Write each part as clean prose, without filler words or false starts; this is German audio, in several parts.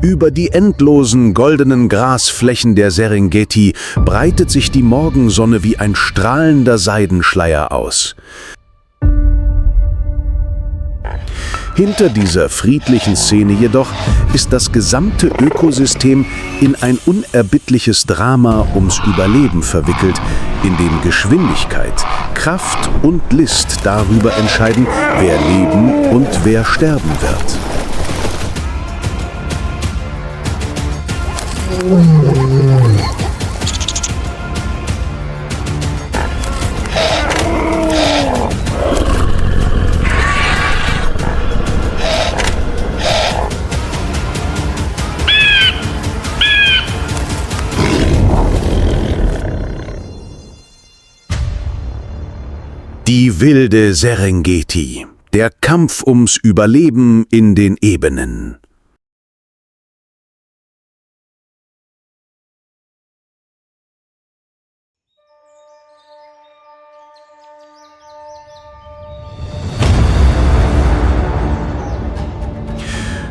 Über die endlosen goldenen Grasflächen der Serengeti breitet sich die Morgensonne wie ein strahlender Seidenschleier aus. Hinter dieser friedlichen Szene jedoch ist das gesamte Ökosystem in ein unerbittliches Drama ums Überleben verwickelt, in dem Geschwindigkeit, Kraft und List darüber entscheiden, wer leben und wer sterben wird. Die wilde Serengeti, der Kampf ums Überleben in den Ebenen.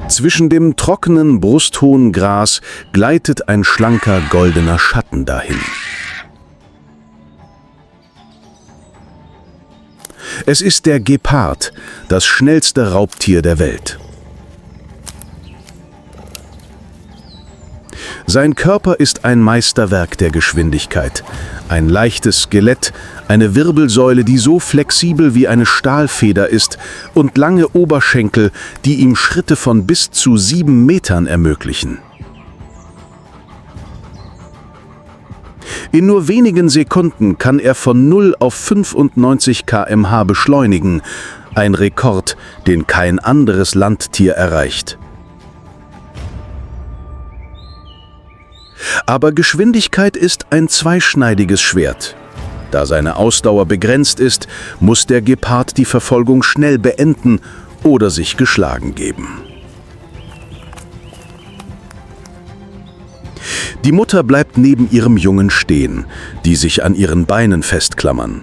Zwischen dem trockenen, brusthohen Gras gleitet ein schlanker, goldener Schatten dahin. Es ist der Gepard, das schnellste Raubtier der Welt. Sein Körper ist ein Meisterwerk der Geschwindigkeit. Ein leichtes Skelett, eine Wirbelsäule, die so flexibel wie eine Stahlfeder ist, und lange Oberschenkel, die ihm Schritte von bis zu 7 Metern ermöglichen. In nur wenigen Sekunden kann er von 0 auf 95 km/h beschleunigen, ein Rekord, den kein anderes Landtier erreicht. Aber Geschwindigkeit ist ein zweischneidiges Schwert. Da seine Ausdauer begrenzt ist, muss der Gepard die Verfolgung schnell beenden oder sich geschlagen geben. Die Mutter bleibt neben ihrem Jungen stehen, die sich an ihren Beinen festklammern.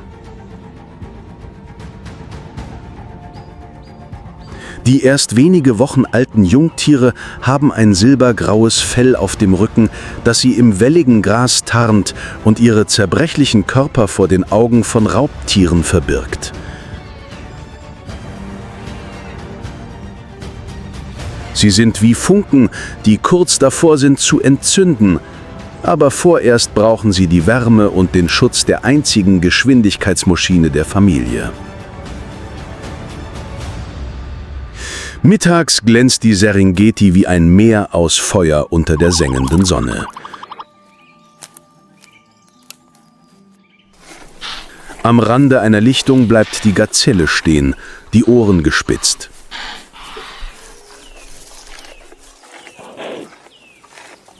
Die erst wenige Wochen alten Jungtiere haben ein silbergraues Fell auf dem Rücken, das sie im welligen Gras tarnt und ihre zerbrechlichen Körper vor den Augen von Raubtieren verbirgt. Sie sind wie Funken, die kurz davor sind zu entzünden, aber vorerst brauchen sie die Wärme und den Schutz der einzigen Geschwindigkeitsmaschine der Familie. Mittags glänzt die Serengeti wie ein Meer aus Feuer unter der sengenden Sonne. Am Rande einer Lichtung bleibt die Gazelle stehen, die Ohren gespitzt.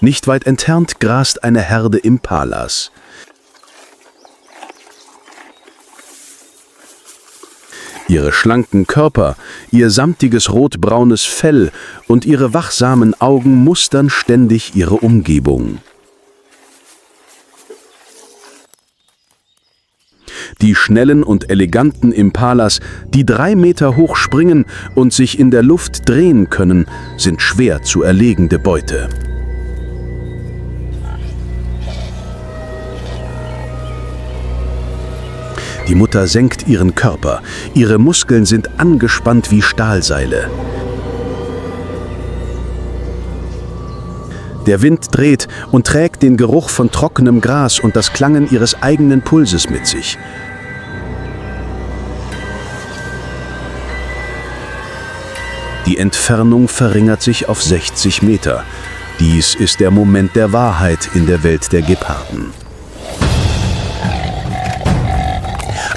Nicht weit entfernt grast eine Herde Impalas. Ihre schlanken Körper, ihr samtiges rotbraunes Fell und ihre wachsamen Augen mustern ständig ihre Umgebung. Die schnellen und eleganten Impalas, die 3 Meter hoch springen und sich in der Luft drehen können, sind schwer zu erlegende Beute. Die Mutter senkt ihren Körper. Ihre Muskeln sind angespannt wie Stahlseile. Der Wind dreht und trägt den Geruch von trockenem Gras und das Klangen ihres eigenen Pulses mit sich. Die Entfernung verringert sich auf 60 Meter. Dies ist der Moment der Wahrheit in der Welt der Geparden.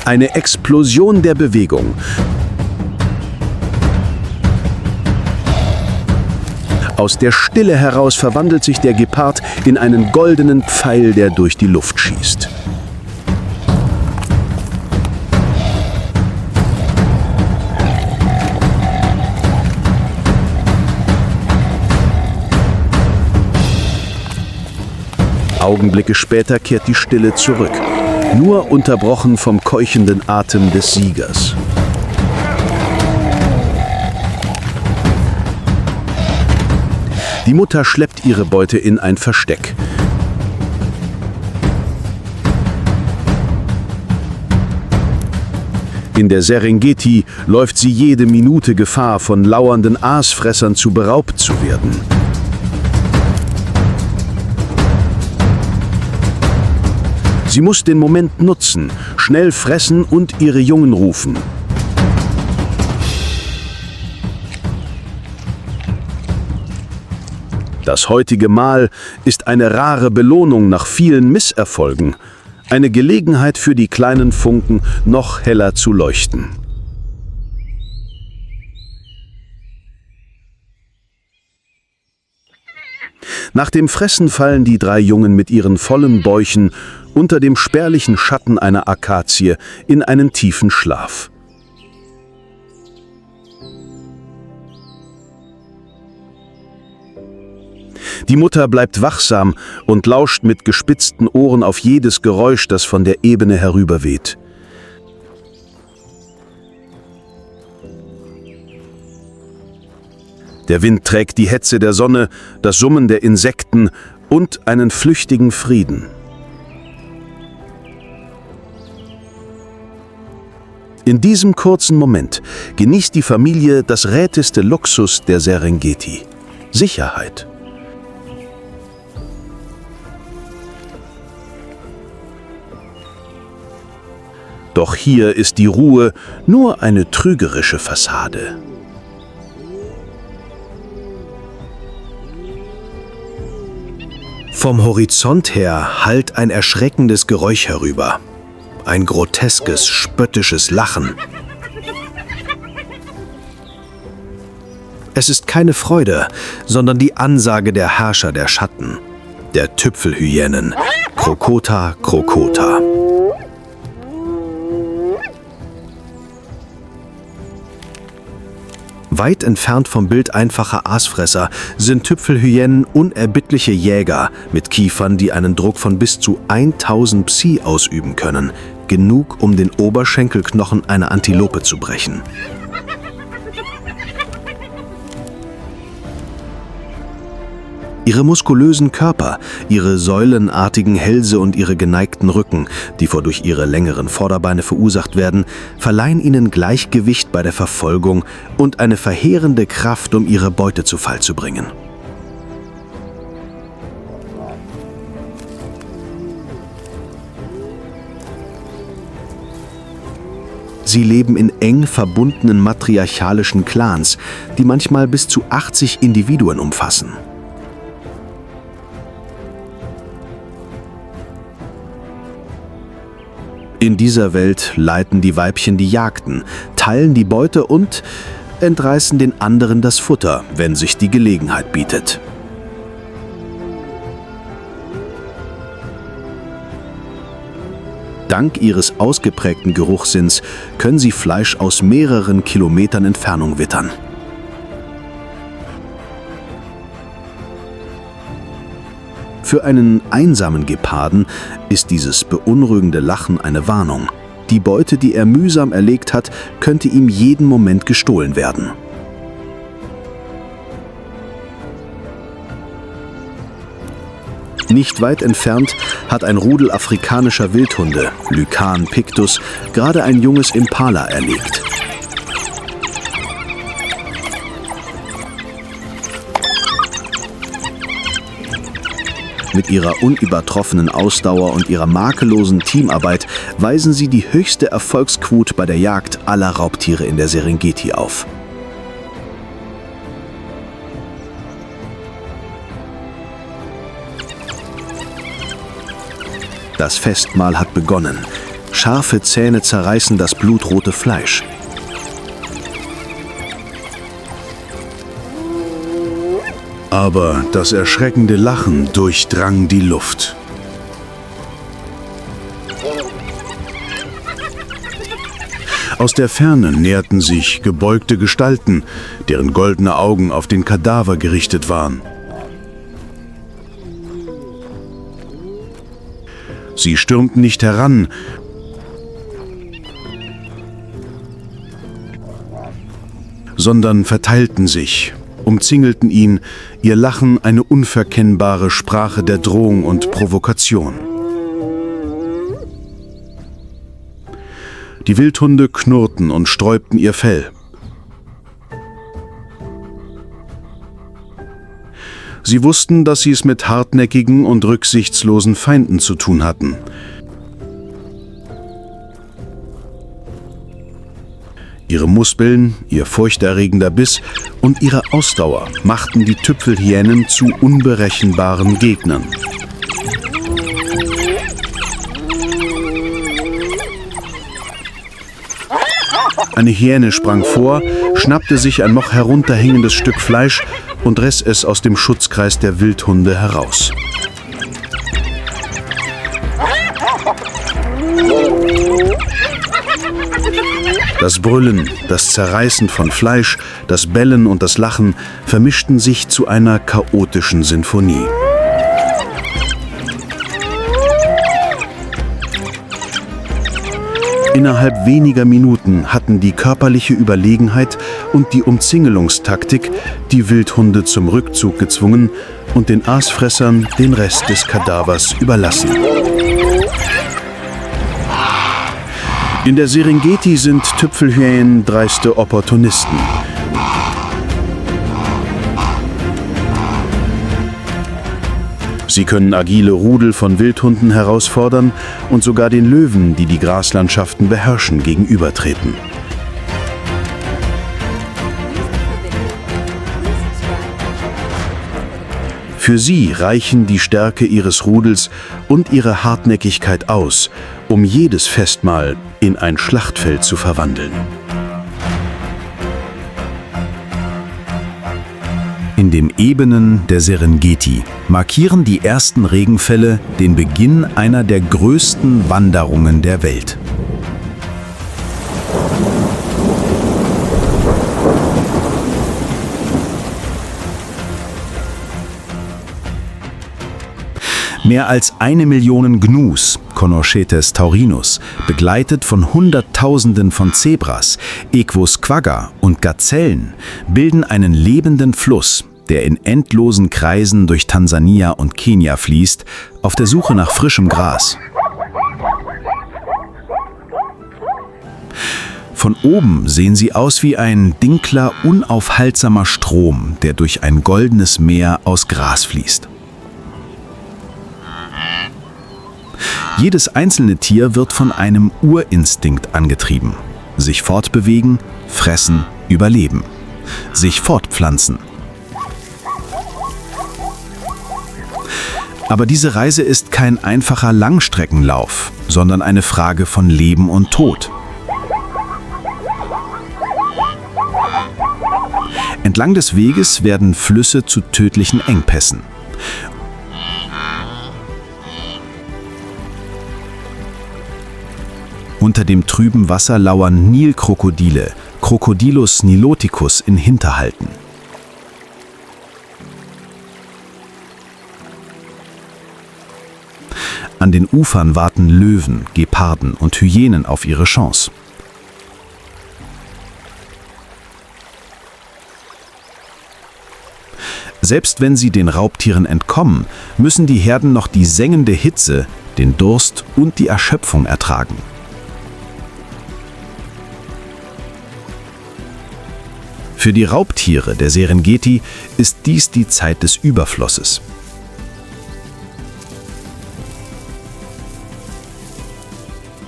Eine Explosion der Bewegung. Aus der Stille heraus verwandelt sich der Gepard in einen goldenen Pfeil, der durch die Luft schießt. Augenblicke später kehrt die Stille zurück, nur unterbrochen vom keuchenden Atem des Siegers. Die Mutter schleppt ihre Beute in ein Versteck. In der Serengeti läuft sie jede Minute Gefahr, von lauernden Aasfressern beraubt zu werden. Sie muss den Moment nutzen, schnell fressen und ihre Jungen rufen. Das heutige Mahl ist eine rare Belohnung nach vielen Misserfolgen. Eine Gelegenheit für die kleinen Funken, noch heller zu leuchten. Nach dem Fressen fallen die 3 Jungen mit ihren vollen Bäuchen unter dem spärlichen Schatten einer Akazie in einen tiefen Schlaf. Die Mutter bleibt wachsam und lauscht mit gespitzten Ohren auf jedes Geräusch, das von der Ebene herüberweht. Der Wind trägt die Hetze der Sonne, das Summen der Insekten und einen flüchtigen Frieden. In diesem kurzen Moment genießt die Familie das räteste Luxus der Serengeti: Sicherheit. Doch hier ist die Ruhe nur eine trügerische Fassade. Vom Horizont her hallt ein erschreckendes Geräusch herüber. Ein groteskes, spöttisches Lachen. Es ist keine Freude, sondern die Ansage der Herrscher der Schatten, der Tüpfelhyänen, Crocota crocota. Weit entfernt vom Bild einfacher Aasfresser sind Tüpfelhyänen unerbittliche Jäger mit Kiefern, die einen Druck von bis zu 1000 Psi ausüben können. Genug, um den Oberschenkelknochen einer Antilope zu brechen. Ihre muskulösen Körper, ihre säulenartigen Hälse und ihre geneigten Rücken, die durch ihre längeren Vorderbeine verursacht werden, verleihen ihnen Gleichgewicht bei der Verfolgung und eine verheerende Kraft, um ihre Beute zu Fall zu bringen. Sie leben in eng verbundenen matriarchalischen Clans, die manchmal bis zu 80 Individuen umfassen. In dieser Welt leiten die Weibchen die Jagden, teilen die Beute und entreißen den anderen das Futter, wenn sich die Gelegenheit bietet. Dank ihres ausgeprägten Geruchssinns können sie Fleisch aus mehreren Kilometern Entfernung wittern. Für einen einsamen Geparden ist dieses beunruhigende Lachen eine Warnung. Die Beute, die er mühsam erlegt hat, könnte ihm jeden Moment gestohlen werden. Nicht weit entfernt hat ein Rudel afrikanischer Wildhunde, Lycaon pictus, gerade ein junges Impala erlegt. Mit ihrer unübertroffenen Ausdauer und ihrer makellosen Teamarbeit weisen sie die höchste Erfolgsquote bei der Jagd aller Raubtiere in der Serengeti auf. Das Festmahl hat begonnen. Scharfe Zähne zerreißen das blutrote Fleisch. Aber das erschreckende Lachen durchdrang die Luft. Aus der Ferne näherten sich gebeugte Gestalten, deren goldene Augen auf den Kadaver gerichtet waren. Sie stürmten nicht heran, sondern verteilten sich umzingelten ihn, ihr Lachen eine unverkennbare Sprache der Drohung und Provokation. Die Wildhunde knurrten und sträubten ihr Fell. Sie wussten, dass sie es mit hartnäckigen und rücksichtslosen Feinden zu tun hatten. Ihre Muskeln, ihr furchterregender Biss und ihre Ausdauer machten die Tüpfelhyänen zu unberechenbaren Gegnern. Eine Hyäne sprang vor, schnappte sich ein noch herunterhängendes Stück Fleisch und riss es aus dem Schutzkreis der Wildhunde heraus. Das Brüllen, das Zerreißen von Fleisch, das Bellen und das Lachen vermischten sich zu einer chaotischen Sinfonie. Innerhalb weniger Minuten hatten die körperliche Überlegenheit und die Umzingelungstaktik die Wildhunde zum Rückzug gezwungen und den Aasfressern den Rest des Kadavers überlassen. In der Serengeti sind Tüpfelhyänen dreiste Opportunisten. Sie können agile Rudel von Wildhunden herausfordern und sogar den Löwen, die die Graslandschaften beherrschen, gegenübertreten. Für sie reichen die Stärke ihres Rudels und ihre Hartnäckigkeit aus, um jedes Festmahl in ein Schlachtfeld zu verwandeln. In den Ebenen der Serengeti markieren die ersten Regenfälle den Beginn einer der größten Wanderungen der Welt. Mehr als 1 Million Gnus, Conochetes taurinus, begleitet von Hunderttausenden von Zebras, Equus quagga und Gazellen, bilden einen lebenden Fluss, der in endlosen Kreisen durch Tansania und Kenia fließt, auf der Suche nach frischem Gras. Von oben sehen sie aus wie ein dunkler, unaufhaltsamer Strom, der durch ein goldenes Meer aus Gras fließt. Jedes einzelne Tier wird von einem Urinstinkt angetrieben. Sich fortbewegen, fressen, überleben. Sich fortpflanzen. Aber diese Reise ist kein einfacher Langstreckenlauf, sondern eine Frage von Leben und Tod. Entlang des Weges werden Flüsse zu tödlichen Engpässen. Unter dem trüben Wasser lauern Nilkrokodile, Crocodilus niloticus, in Hinterhalten. An den Ufern warten Löwen, Geparden und Hyänen auf ihre Chance. Selbst wenn sie den Raubtieren entkommen, müssen die Herden noch die sengende Hitze, den Durst und die Erschöpfung ertragen. Für die Raubtiere der Serengeti ist dies die Zeit des Überflusses.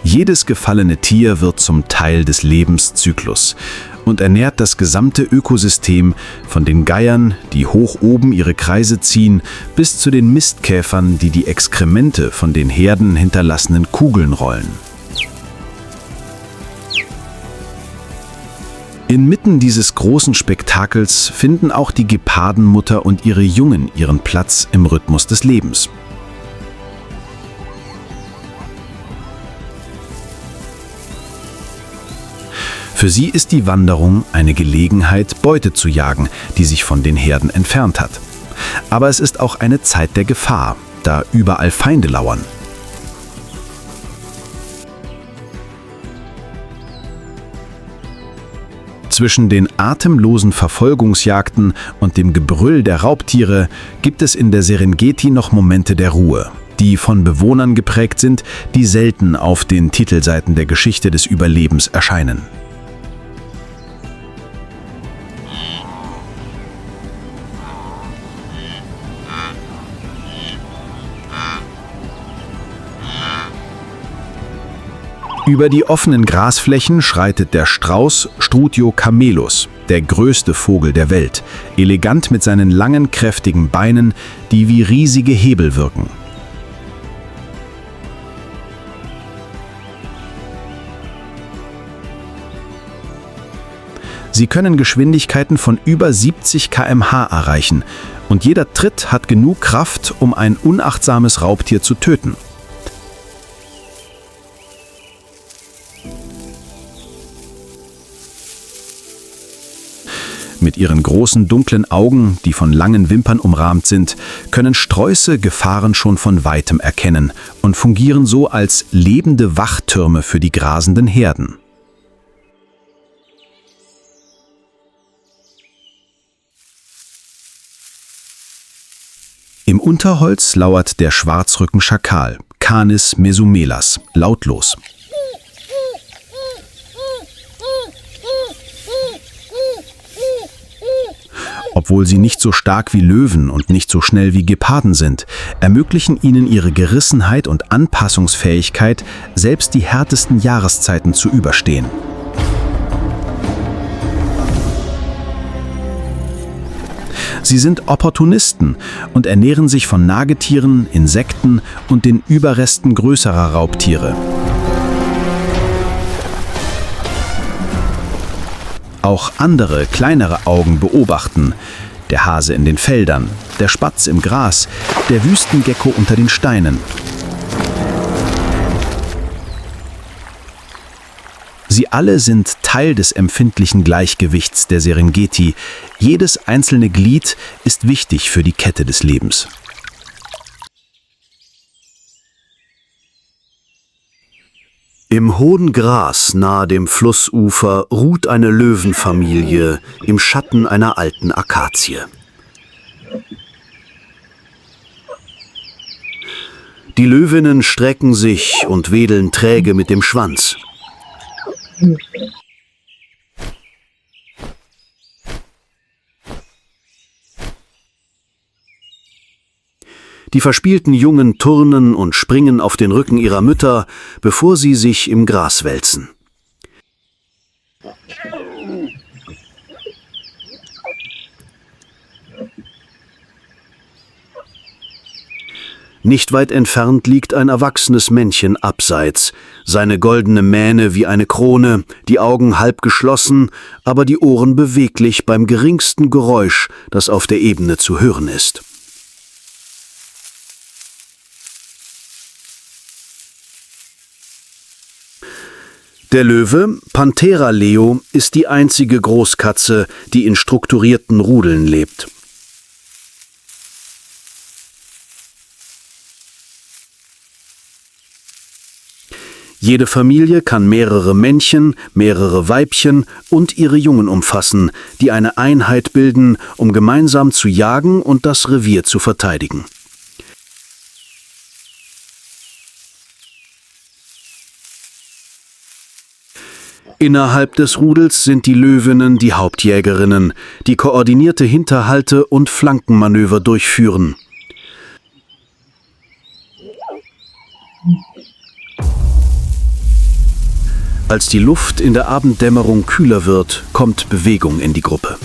Jedes gefallene Tier wird zum Teil des Lebenszyklus und ernährt das gesamte Ökosystem von den Geiern, die hoch oben ihre Kreise ziehen, bis zu den Mistkäfern, die die Exkremente von den Herden hinterlassenen Kugeln rollen. Inmitten dieses großen Spektakels finden auch die Gepardenmutter und ihre Jungen ihren Platz im Rhythmus des Lebens. Für sie ist die Wanderung eine Gelegenheit, Beute zu jagen, die sich von den Herden entfernt hat. Aber es ist auch eine Zeit der Gefahr, da überall Feinde lauern. Zwischen den atemlosen Verfolgungsjagden und dem Gebrüll der Raubtiere gibt es in der Serengeti noch Momente der Ruhe, die von Bewohnern geprägt sind, die selten auf den Titelseiten der Geschichte des Überlebens erscheinen. Über die offenen Grasflächen schreitet der Strauß Struthio camelus, der größte Vogel der Welt, elegant mit seinen langen, kräftigen Beinen, die wie riesige Hebel wirken. Sie können Geschwindigkeiten von über 70 km/h erreichen und jeder Tritt hat genug Kraft, um ein unachtsames Raubtier zu töten. Mit ihren großen, dunklen Augen, die von langen Wimpern umrahmt sind, können Sträuße Gefahren schon von weitem erkennen und fungieren so als lebende Wachtürme für die grasenden Herden. Im Unterholz lauert der Schwarzrücken-Schakal, Canis mesomelas, lautlos. Obwohl sie nicht so stark wie Löwen und nicht so schnell wie Geparden sind, ermöglichen ihnen ihre Gerissenheit und Anpassungsfähigkeit, selbst die härtesten Jahreszeiten zu überstehen. Sie sind Opportunisten und ernähren sich von Nagetieren, Insekten und den Überresten größerer Raubtiere. Auch andere, kleinere Augen beobachten. Der Hase in den Feldern, der Spatz im Gras, der Wüstengecko unter den Steinen. Sie alle sind Teil des empfindlichen Gleichgewichts der Serengeti. Jedes einzelne Glied ist wichtig für die Kette des Lebens. Im hohen Gras nahe dem Flussufer ruht eine Löwenfamilie im Schatten einer alten Akazie. Die Löwinnen strecken sich und wedeln träge mit dem Schwanz. Die verspielten Jungen turnen und springen auf den Rücken ihrer Mütter, bevor sie sich im Gras wälzen. Nicht weit entfernt liegt ein erwachsenes Männchen abseits, seine goldene Mähne wie eine Krone, die Augen halb geschlossen, aber die Ohren beweglich beim geringsten Geräusch, das auf der Ebene zu hören ist. Der Löwe, Panthera leo, ist die einzige Großkatze, die in strukturierten Rudeln lebt. Jede Familie kann mehrere Männchen, mehrere Weibchen und ihre Jungen umfassen, die eine Einheit bilden, um gemeinsam zu jagen und das Revier zu verteidigen. Innerhalb des Rudels sind die Löwinnen die Hauptjägerinnen, die koordinierte Hinterhalte und Flankenmanöver durchführen. Als die Luft in der Abenddämmerung kühler wird, kommt Bewegung in die Gruppe.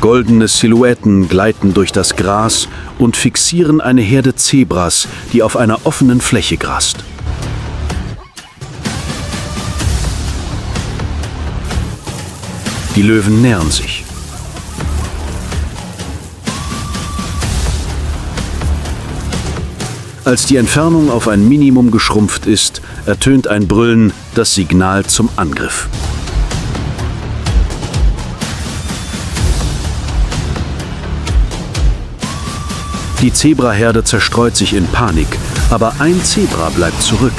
Goldene Silhouetten gleiten durch das Gras und fixieren eine Herde Zebras, die auf einer offenen Fläche grast. Die Löwen nähern sich. Als die Entfernung auf ein Minimum geschrumpft ist, ertönt ein Brüllen, das Signal zum Angriff. Die Zebraherde zerstreut sich in Panik Aber ein Zebra bleibt zurück.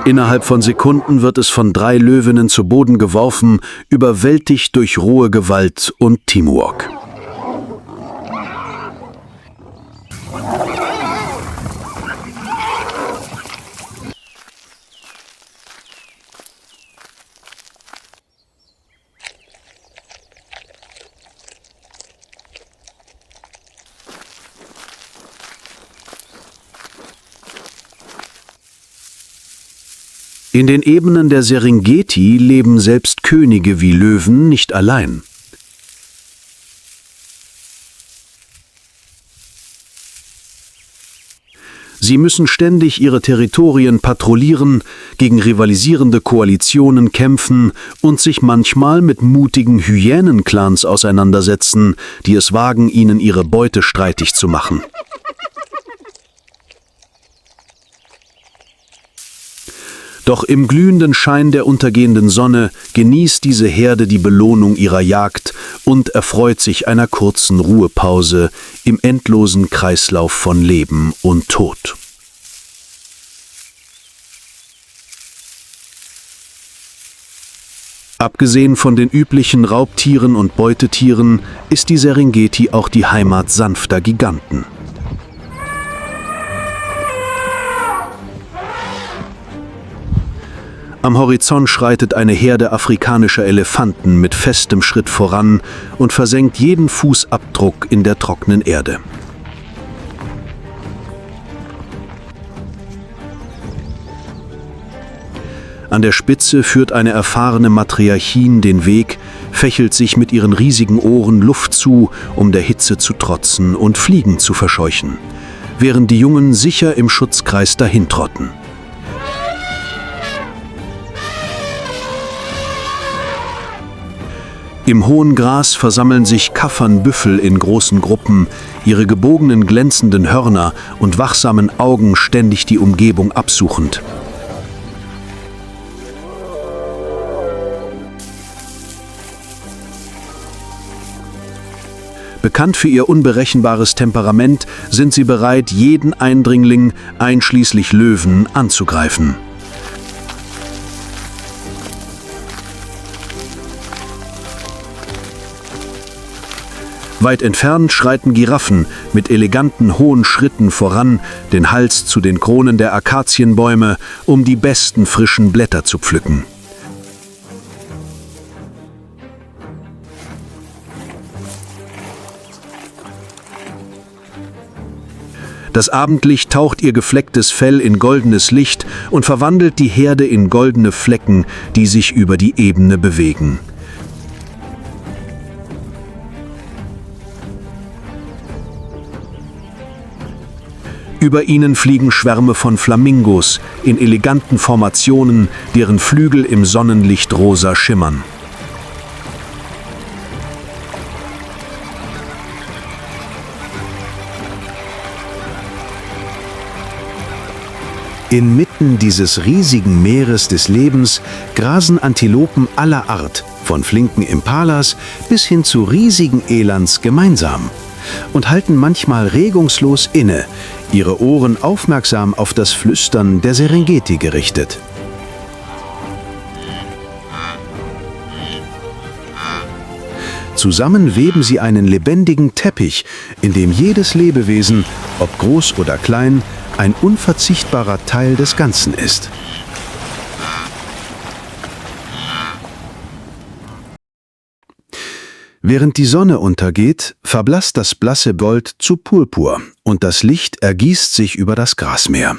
Innerhalb von Sekunden wird es von 3 Löwinnen zu Boden geworfen, überwältigt durch rohe Gewalt und Teamwork. In den Ebenen der Serengeti leben selbst Könige wie Löwen nicht allein. Sie müssen ständig ihre Territorien patrouillieren, gegen rivalisierende Koalitionen kämpfen und sich manchmal mit mutigen Hyänenclans auseinandersetzen, die es wagen, ihnen ihre Beute streitig zu machen. Doch im glühenden Schein der untergehenden Sonne genießt diese Herde die Belohnung ihrer Jagd und erfreut sich einer kurzen Ruhepause im endlosen Kreislauf von Leben und Tod. Abgesehen von den üblichen Raubtieren und Beutetieren ist die Serengeti auch die Heimat sanfter Giganten. Am Horizont schreitet eine Herde afrikanischer Elefanten mit festem Schritt voran und versenkt jeden Fußabdruck in der trockenen Erde. An der Spitze führt eine erfahrene Matriarchin den Weg, fächelt sich mit ihren riesigen Ohren Luft zu, um der Hitze zu trotzen und Fliegen zu verscheuchen, während die Jungen sicher im Schutzkreis dahintrotten. Im hohen Gras versammeln sich Kaffernbüffel in großen Gruppen, ihre gebogenen glänzenden Hörner und wachsamen Augen ständig die Umgebung absuchend. Bekannt für ihr unberechenbares Temperament sind sie bereit, jeden Eindringling, einschließlich Löwen, anzugreifen. Weit entfernt schreiten Giraffen mit eleganten hohen Schritten voran, den Hals zu den Kronen der Akazienbäume, um die besten frischen Blätter zu pflücken. Das Abendlicht taucht ihr geflecktes Fell in goldenes Licht und verwandelt die Herde in goldene Flecken, die sich über die Ebene bewegen. Über ihnen fliegen Schwärme von Flamingos in eleganten Formationen, deren Flügel im Sonnenlicht rosa schimmern. Inmitten dieses riesigen Meeres des Lebens grasen Antilopen aller Art, von flinken Impalas bis hin zu riesigen Elands gemeinsam, und halten manchmal regungslos inne, ihre Ohren aufmerksam auf das Flüstern der Serengeti gerichtet. Zusammen weben sie einen lebendigen Teppich, in dem jedes Lebewesen, ob groß oder klein, ein unverzichtbarer Teil des Ganzen ist. Während die Sonne untergeht, verblasst das blasse Gold zu Purpur und das Licht ergießt sich über das Grasmeer.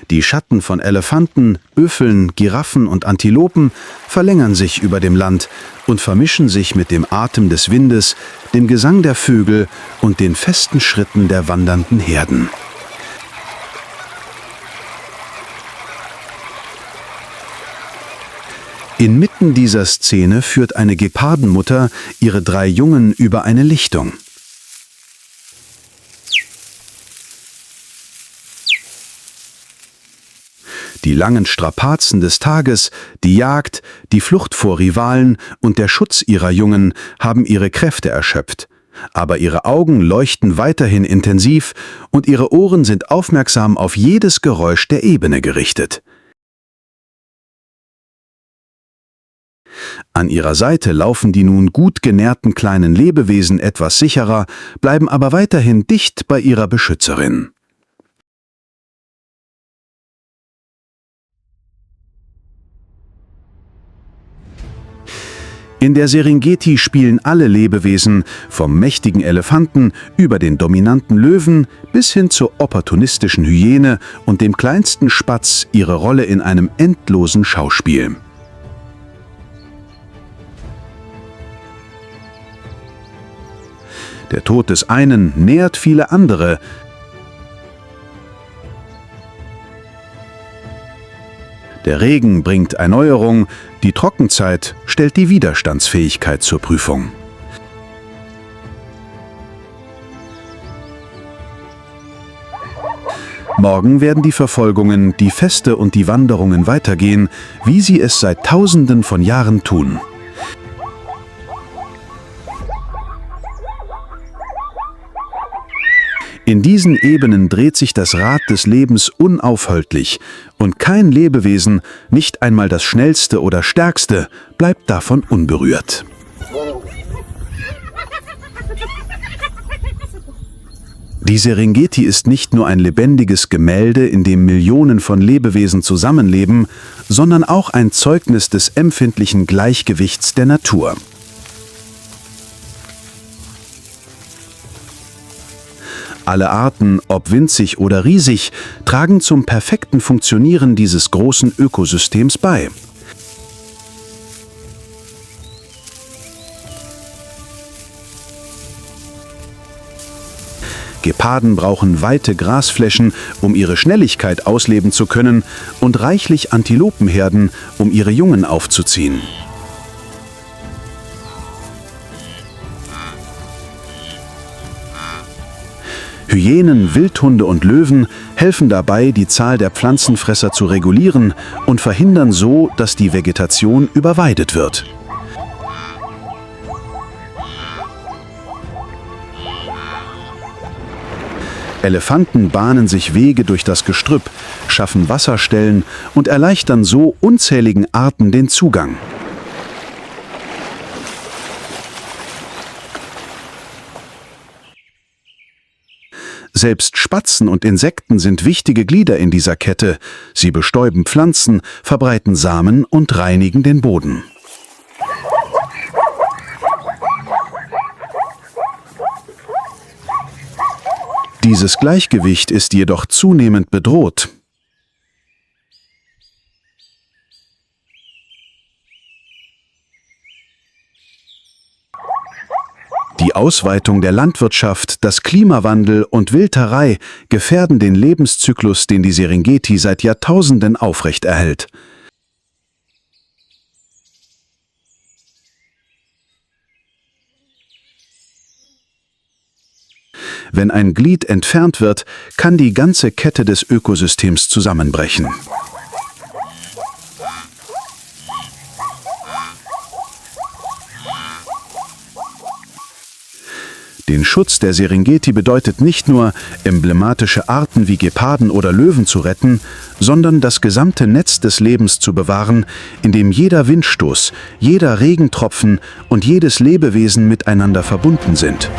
Die Schatten von Elefanten, Büffeln, Giraffen und Antilopen verlängern sich über dem Land und vermischen sich mit dem Atem des Windes, dem Gesang der Vögel und den festen Schritten der wandernden Herden. Inmitten dieser Szene führt eine Gepardenmutter ihre 3 Jungen über eine Lichtung. Die langen Strapazen des Tages, die Jagd, die Flucht vor Rivalen und der Schutz ihrer Jungen haben ihre Kräfte erschöpft. Aber ihre Augen leuchten weiterhin intensiv und ihre Ohren sind aufmerksam auf jedes Geräusch der Ebene gerichtet. An ihrer Seite laufen die nun gut genährten kleinen Lebewesen etwas sicherer, bleiben aber weiterhin dicht bei ihrer Beschützerin. In der Serengeti spielen alle Lebewesen, vom mächtigen Elefanten über den dominanten Löwen bis hin zur opportunistischen Hyäne und dem kleinsten Spatz, ihre Rolle in einem endlosen Schauspiel. Der Tod des einen nährt viele andere. Der Regen bringt Erneuerung, die Trockenzeit stellt die Widerstandsfähigkeit zur Prüfung. Morgen werden die Verfolgungen, die Feste und die Wanderungen weitergehen, wie sie es seit Tausenden von Jahren tun. In diesen Ebenen dreht sich das Rad des Lebens unaufhaltlich und kein Lebewesen, nicht einmal das schnellste oder stärkste, bleibt davon unberührt. Die Serengeti ist nicht nur ein lebendiges Gemälde, in dem Millionen von Lebewesen zusammenleben, sondern auch ein Zeugnis des empfindlichen Gleichgewichts der Natur. Alle Arten, ob winzig oder riesig, tragen zum perfekten Funktionieren dieses großen Ökosystems bei. Geparden brauchen weite Grasflächen, um ihre Schnelligkeit ausleben zu können, und reichlich Antilopenherden, um ihre Jungen aufzuziehen. Hyänen, Wildhunde und Löwen helfen dabei, die Zahl der Pflanzenfresser zu regulieren und verhindern so, dass die Vegetation überweidet wird. Elefanten bahnen sich Wege durch das Gestrüpp, schaffen Wasserstellen und erleichtern so unzähligen Arten den Zugang. Selbst Spatzen und Insekten sind wichtige Glieder in dieser Kette. Sie bestäuben Pflanzen, verbreiten Samen und reinigen den Boden. Dieses Gleichgewicht ist jedoch zunehmend bedroht. Die Ausweitung der Landwirtschaft, das Klimawandel und Wilderei gefährden den Lebenszyklus, den die Serengeti seit Jahrtausenden aufrechterhält. Wenn ein Glied entfernt wird, kann die ganze Kette des Ökosystems zusammenbrechen. Den Schutz der Serengeti bedeutet nicht nur, emblematische Arten wie Geparden oder Löwen zu retten, sondern das gesamte Netz des Lebens zu bewahren, in dem jeder Windstoß, jeder Regentropfen und jedes Lebewesen miteinander verbunden sind.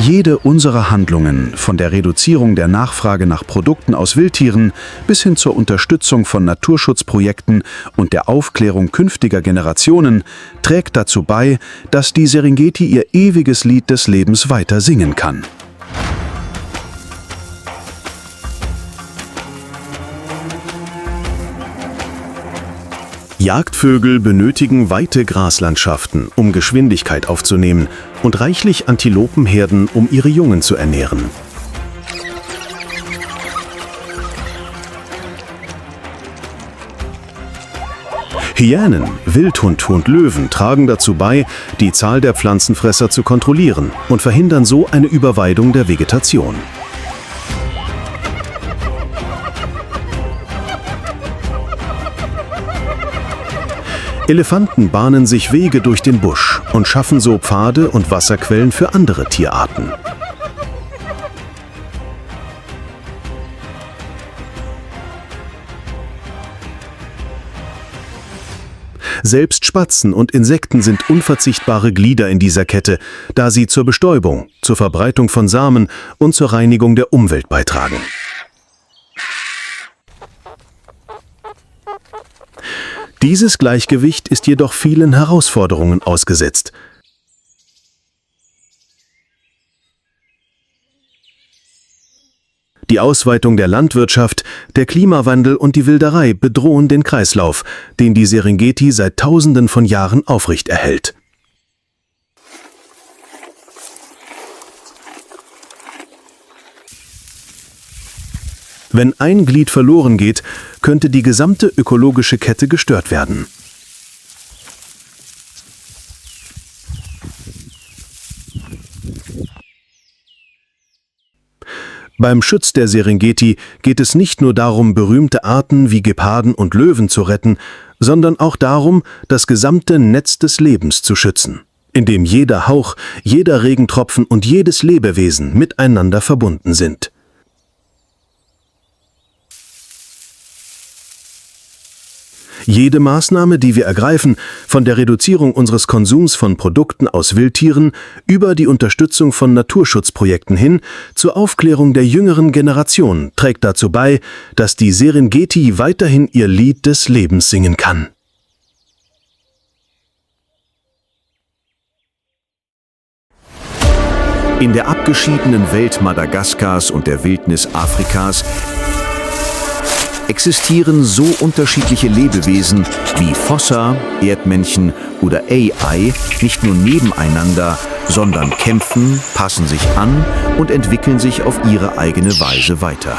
Jede unserer Handlungen, von der Reduzierung der Nachfrage nach Produkten aus Wildtieren bis hin zur Unterstützung von Naturschutzprojekten und der Aufklärung künftiger Generationen, trägt dazu bei, dass die Serengeti ihr ewiges Lied des Lebens weiter singen kann. Jagdvögel benötigen weite Graslandschaften, um Geschwindigkeit aufzunehmen, und reichlich Antilopenherden, um ihre Jungen zu ernähren. Hyänen, Wildhund und Löwen tragen dazu bei, die Zahl der Pflanzenfresser zu kontrollieren und verhindern so eine Überweidung der Vegetation. Elefanten bahnen sich Wege durch den Busch und schaffen so Pfade und Wasserquellen für andere Tierarten. Selbst Spatzen und Insekten sind unverzichtbare Glieder in dieser Kette, da sie zur Bestäubung, zur Verbreitung von Samen und zur Reinigung der Umwelt beitragen. Dieses Gleichgewicht ist jedoch vielen Herausforderungen ausgesetzt. Die Ausweitung der Landwirtschaft, der Klimawandel und die Wilderei bedrohen den Kreislauf, den die Serengeti seit Tausenden von Jahren aufrechterhält. Wenn ein Glied verloren geht, könnte die gesamte ökologische Kette gestört werden. Beim Schutz der Serengeti geht es nicht nur darum, berühmte Arten wie Geparden und Löwen zu retten, sondern auch darum, das gesamte Netz des Lebens zu schützen, in dem jeder Hauch, jeder Regentropfen und jedes Lebewesen miteinander verbunden sind. Jede Maßnahme, die wir ergreifen, von der Reduzierung unseres Konsums von Produkten aus Wildtieren über die Unterstützung von Naturschutzprojekten hin zur Aufklärung der jüngeren Generation, trägt dazu bei, dass die Serengeti weiterhin ihr Lied des Lebens singen kann. In der abgeschiedenen Welt Madagaskars und der Wildnis Afrikas existieren so unterschiedliche Lebewesen wie Fossa, Erdmännchen oder AI nicht nur nebeneinander, sondern kämpfen, passen sich an und entwickeln sich auf ihre eigene Weise weiter.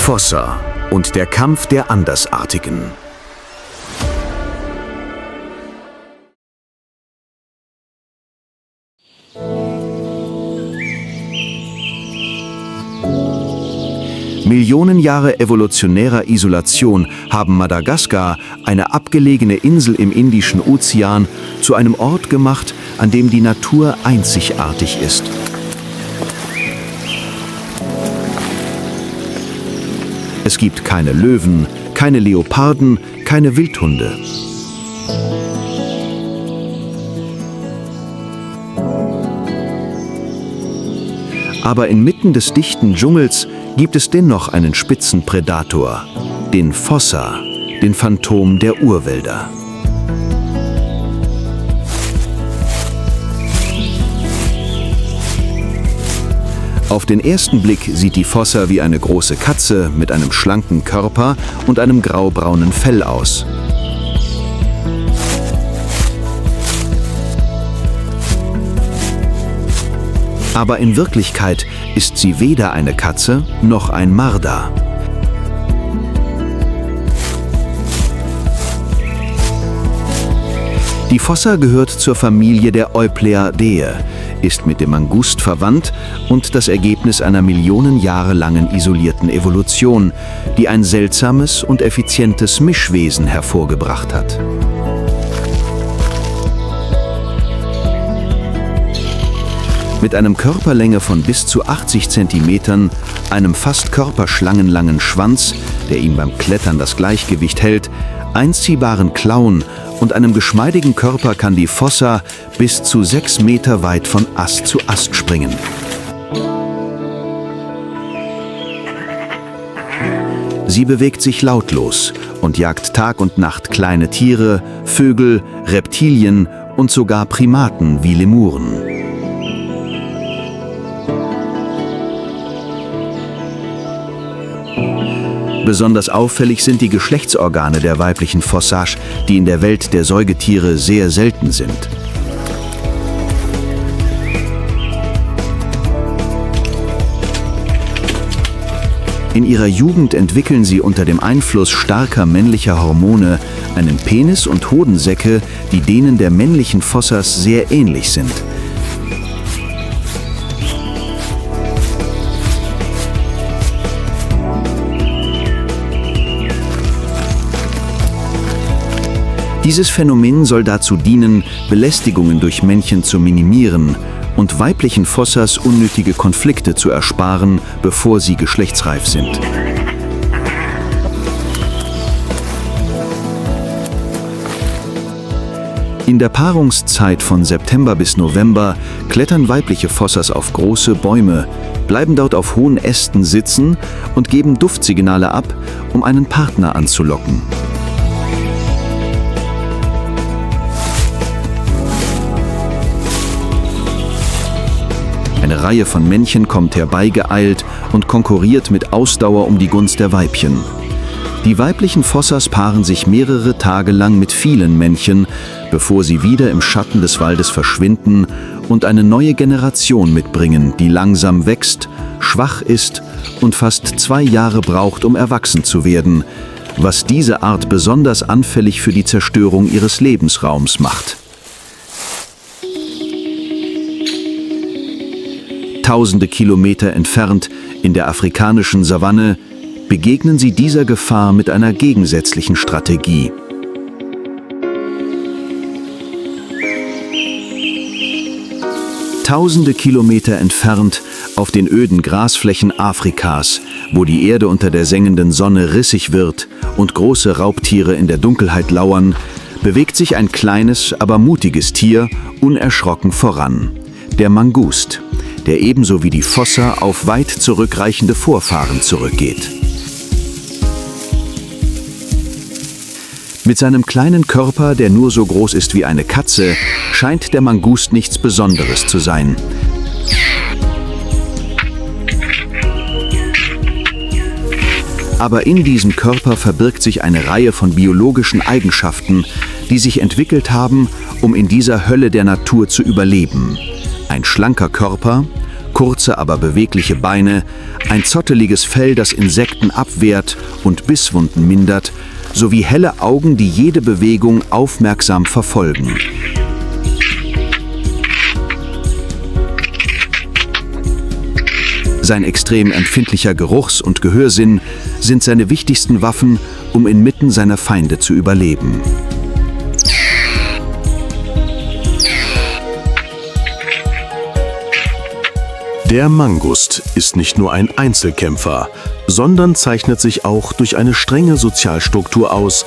Fossa und der Kampf der Andersartigen. Millionen Jahre evolutionärer Isolation haben Madagaskar, eine abgelegene Insel im Indischen Ozean, zu einem Ort gemacht, an dem die Natur einzigartig ist. Es gibt keine Löwen, keine Leoparden, keine Wildhunde. Aber inmitten des dichten Dschungels gibt es dennoch einen Spitzenprädator, den Fossa, den Phantom der Urwälder. Auf den ersten Blick sieht die Fossa wie eine große Katze mit einem schlanken Körper und einem graubraunen Fell aus. Aber in Wirklichkeit ist sie weder eine Katze noch ein Marder. Die Fossa gehört zur Familie der Eupleadeae, ist mit dem Mangust verwandt und das Ergebnis einer Millionen Jahre langen isolierten Evolution, die ein seltsames und effizientes Mischwesen hervorgebracht hat. Mit einem Körperlänge von bis zu 80 cm, einem fast körperschlangenlangen Schwanz, der ihm beim Klettern das Gleichgewicht hält, einziehbaren Klauen und einem geschmeidigen Körper kann die Fossa bis zu 6 Meter weit von Ast zu Ast springen. Sie bewegt sich lautlos und jagt Tag und Nacht kleine Tiere, Vögel, Reptilien und sogar Primaten wie Lemuren. Besonders auffällig sind die Geschlechtsorgane der weiblichen Fossage, die in der Welt der Säugetiere sehr selten sind. In ihrer Jugend entwickeln sie unter dem Einfluss starker männlicher Hormone einen Penis und Hodensäcke, die denen der männlichen Fossas sehr ähnlich sind. Dieses Phänomen soll dazu dienen, Belästigungen durch Männchen zu minimieren und weiblichen Fossas unnötige Konflikte zu ersparen, bevor sie geschlechtsreif sind. In der Paarungszeit von September bis November klettern weibliche Fossas auf große Bäume, bleiben dort auf hohen Ästen sitzen und geben Duftsignale ab, um einen Partner anzulocken. Eine Reihe von Männchen kommt herbeigeeilt und konkurriert mit Ausdauer um die Gunst der Weibchen. Die weiblichen Fossas paaren sich mehrere Tage lang mit vielen Männchen, bevor sie wieder im Schatten des Waldes verschwinden und eine neue Generation mitbringen, die langsam wächst, schwach ist und fast 2 Jahre braucht, um erwachsen zu werden, was diese Art besonders anfällig für die Zerstörung ihres Lebensraums macht. Tausende Kilometer entfernt in der afrikanischen Savanne begegnen sie dieser Gefahr mit einer gegensätzlichen Strategie. Tausende Kilometer entfernt auf den öden Grasflächen Afrikas, wo die Erde unter der sengenden Sonne rissig wird und große Raubtiere in der Dunkelheit lauern, bewegt sich ein kleines, aber mutiges Tier unerschrocken voran, der Mangust, der ebenso wie die Fossa auf weit zurückreichende Vorfahren zurückgeht. Mit seinem kleinen Körper, der nur so groß ist wie eine Katze, scheint der Mangust nichts Besonderes zu sein. Aber in diesem Körper verbirgt sich eine Reihe von biologischen Eigenschaften, die sich entwickelt haben, um in dieser Hölle der Natur zu überleben. Ein schlanker Körper, kurze, aber bewegliche Beine, ein zotteliges Fell, das Insekten abwehrt und Bisswunden mindert, sowie helle Augen, die jede Bewegung aufmerksam verfolgen. Sein extrem empfindlicher Geruchs- und Gehörsinn sind seine wichtigsten Waffen, um inmitten seiner Feinde zu überleben. Der Mangust ist nicht nur ein Einzelkämpfer, sondern zeichnet sich auch durch eine strenge Sozialstruktur aus.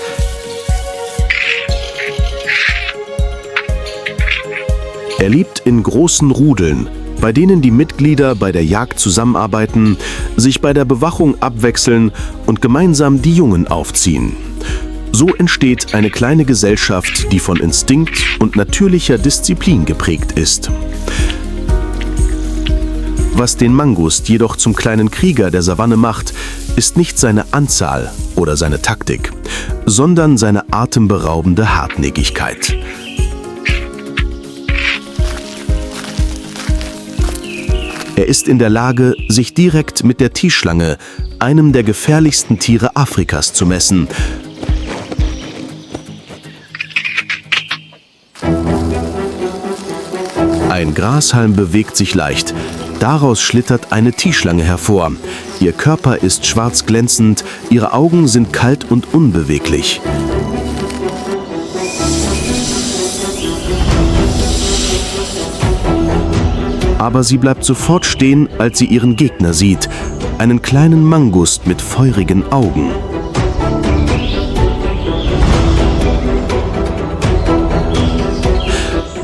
Er lebt in großen Rudeln, bei denen die Mitglieder bei der Jagd zusammenarbeiten, sich bei der Bewachung abwechseln und gemeinsam die Jungen aufziehen. So entsteht eine kleine Gesellschaft, die von Instinkt und natürlicher Disziplin geprägt ist. Was den Mangust jedoch zum kleinen Krieger der Savanne macht, ist nicht seine Anzahl oder seine Taktik, sondern seine atemberaubende Hartnäckigkeit. Er ist in der Lage, sich direkt mit der Tischschlange, einem der gefährlichsten Tiere Afrikas, zu messen. Ein Grashalm bewegt sich leicht. Daraus schlittert eine Tischschlange hervor. Ihr Körper ist schwarz glänzend, ihre Augen sind kalt und unbeweglich. Aber sie bleibt sofort stehen, als sie ihren Gegner sieht. Einen kleinen Mangust mit feurigen Augen.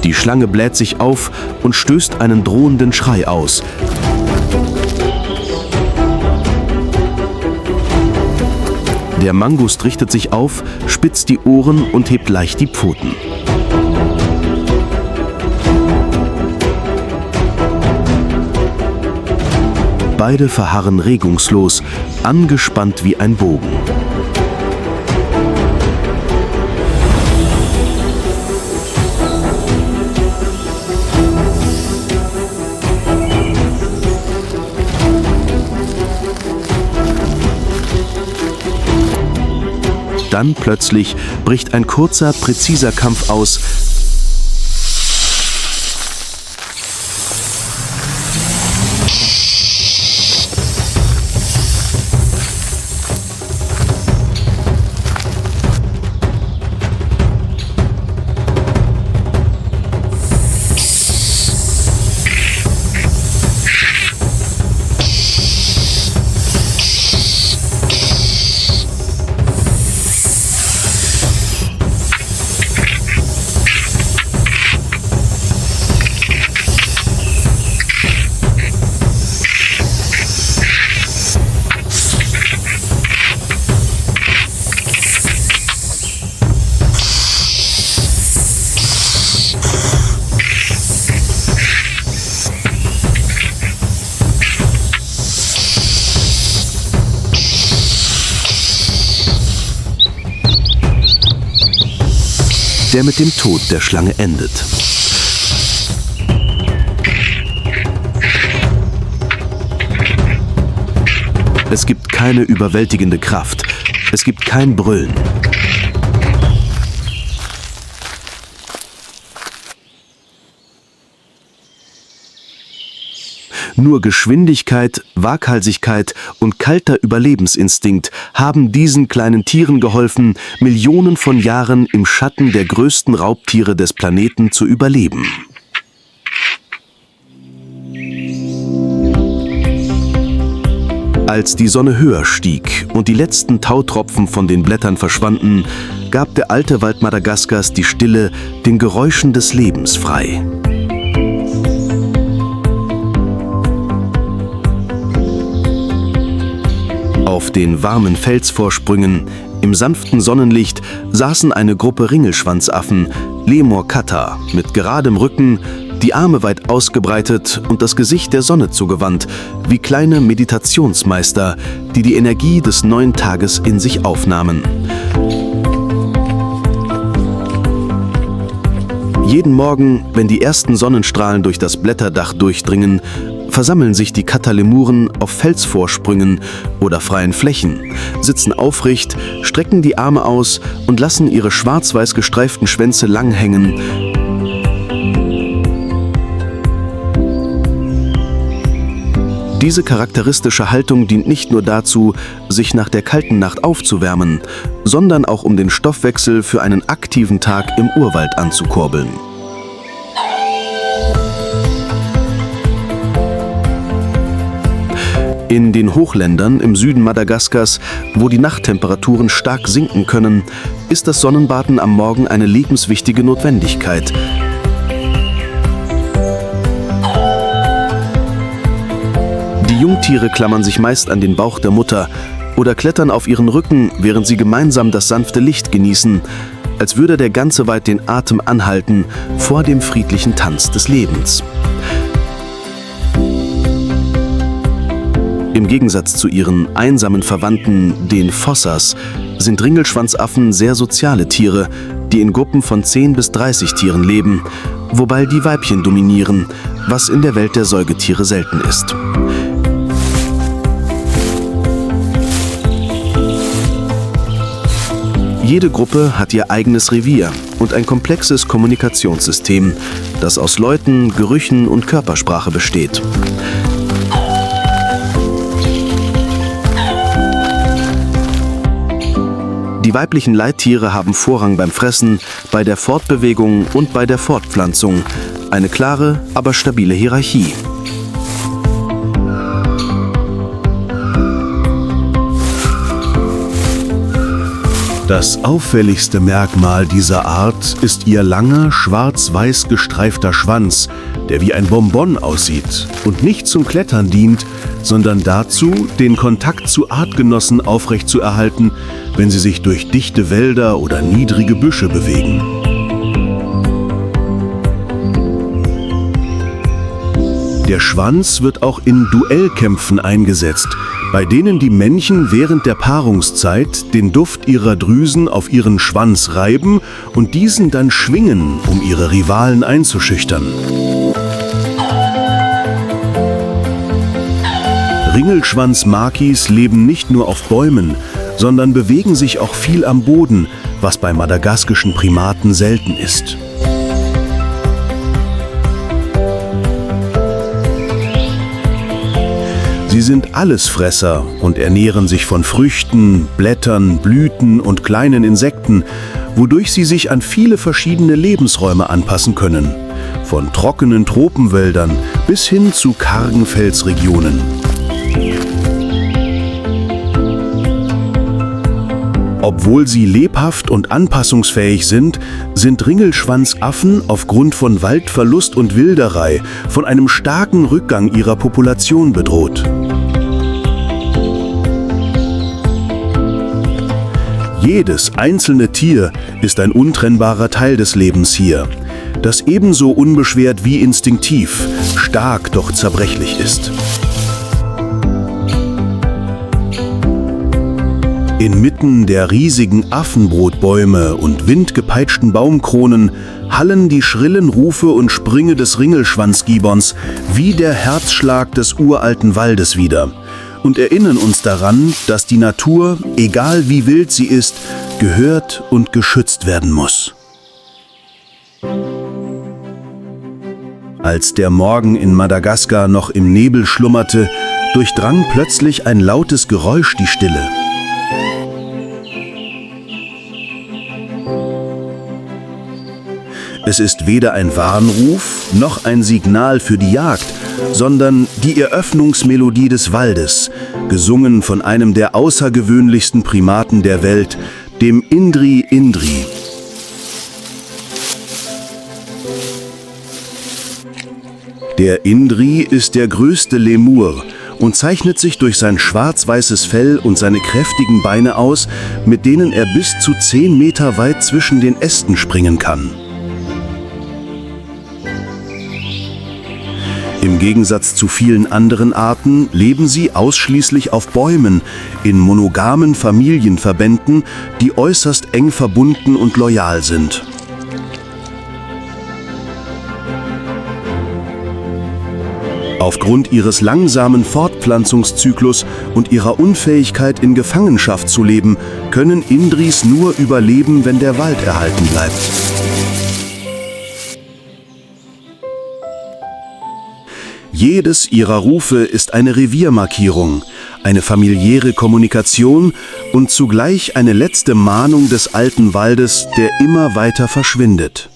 Die Schlange bläht sich auf und stößt einen drohenden Schrei aus. Der Mangust richtet sich auf, spitzt die Ohren und hebt leicht die Pfoten. Beide verharren regungslos, angespannt wie ein Bogen. Dann plötzlich bricht ein kurzer, präziser Kampf aus. Der mit dem Tod der Schlange endet. Es gibt keine überwältigende Kraft. Es gibt kein Brüllen. Nur Geschwindigkeit, Waghalsigkeit und kalter Überlebensinstinkt haben diesen kleinen Tieren geholfen, Millionen von Jahren im Schatten der größten Raubtiere des Planeten zu überleben. Als die Sonne höher stieg und die letzten Tautropfen von den Blättern verschwanden, gab der alte Wald Madagaskars die Stille den Geräuschen des Lebens frei. Auf den warmen Felsvorsprüngen, im sanften Sonnenlicht, saßen eine Gruppe Ringelschwanzaffen, Lemur Kata, mit geradem Rücken, die Arme weit ausgebreitet und das Gesicht der Sonne zugewandt, wie kleine Meditationsmeister, die die Energie des neuen Tages in sich aufnahmen. Jeden Morgen, wenn die ersten Sonnenstrahlen durch das Blätterdach durchdringen, versammeln sich die Kata-Lemuren auf Felsvorsprüngen oder freien Flächen, sitzen aufrecht, strecken die Arme aus und lassen ihre schwarz-weiß gestreiften Schwänze lang hängen. Diese charakteristische Haltung dient nicht nur dazu, sich nach der kalten Nacht aufzuwärmen, sondern auch um den Stoffwechsel für einen aktiven Tag im Urwald anzukurbeln. In den Hochländern im Süden Madagaskars, wo die Nachttemperaturen stark sinken können, ist das Sonnenbaden am Morgen eine lebenswichtige Notwendigkeit. Die Jungtiere klammern sich meist an den Bauch der Mutter oder klettern auf ihren Rücken, während sie gemeinsam das sanfte Licht genießen, als würde der ganze Wald den Atem anhalten vor dem friedlichen Tanz des Lebens. Im Gegensatz zu ihren einsamen Verwandten, den Fossas, sind Ringelschwanzaffen sehr soziale Tiere, die in Gruppen von 10 bis 30 Tieren leben, wobei die Weibchen dominieren, was in der Welt der Säugetiere selten ist. Jede Gruppe hat ihr eigenes Revier, und ein komplexes Kommunikationssystem, das aus Läuten, Gerüchen und Körpersprache besteht. Die weiblichen Leittiere haben Vorrang beim Fressen, bei der Fortbewegung und bei der Fortpflanzung. Eine klare, aber stabile Hierarchie. Das auffälligste Merkmal dieser Art ist ihr langer, schwarz-weiß gestreifter Schwanz, der wie ein Bonbon aussieht und nicht zum Klettern dient, sondern dazu, den Kontakt zu Artgenossen aufrechtzuerhalten, wenn sie sich durch dichte Wälder oder niedrige Büsche bewegen. Der Schwanz wird auch in Duellkämpfen eingesetzt, bei denen die Männchen während der Paarungszeit den Duft ihrer Drüsen auf ihren Schwanz reiben und diesen dann schwingen, um ihre Rivalen einzuschüchtern. Ringelschwanz-Makis leben nicht nur auf Bäumen, sondern bewegen sich auch viel am Boden, was bei madagaskischen Primaten selten ist. Sie sind Allesfresser und ernähren sich von Früchten, Blättern, Blüten und kleinen Insekten, wodurch sie sich an viele verschiedene Lebensräume anpassen können, von trockenen Tropenwäldern bis hin zu kargen Felsregionen. Obwohl sie lebhaft und anpassungsfähig sind, sind Ringelschwanzaffen aufgrund von Waldverlust und Wilderei von einem starken Rückgang ihrer Population bedroht. Jedes einzelne Tier ist ein untrennbarer Teil des Lebens hier, das ebenso unbeschwert wie instinktiv, stark doch zerbrechlich ist. Inmitten der riesigen Affenbrotbäume und windgepeitschten Baumkronen hallen die schrillen Rufe und Sprünge des Ringelschwanzgibbons wie der Herzschlag des uralten Waldes wider und erinnern uns daran, dass die Natur, egal wie wild sie ist, gehört und geschützt werden muss. Als der Morgen in Madagaskar noch im Nebel schlummerte, durchdrang plötzlich ein lautes Geräusch die Stille. Es ist weder ein Warnruf noch ein Signal für die Jagd, sondern die Eröffnungsmelodie des Waldes, gesungen von einem der außergewöhnlichsten Primaten der Welt, dem Indri-Indri. Der Indri ist der größte Lemur und zeichnet sich durch sein schwarz-weißes Fell und seine kräftigen Beine aus, mit denen er bis zu 10 Meter weit zwischen den Ästen springen kann. Im Gegensatz zu vielen anderen Arten leben sie ausschließlich auf Bäumen, in monogamen Familienverbänden, die äußerst eng verbunden und loyal sind. Aufgrund ihres langsamen Fortpflanzungszyklus und ihrer Unfähigkeit, in Gefangenschaft zu leben, können Indris nur überleben, wenn der Wald erhalten bleibt. Jedes ihrer Rufe ist eine Reviermarkierung, eine familiäre Kommunikation und zugleich eine letzte Mahnung des alten Waldes, der immer weiter verschwindet.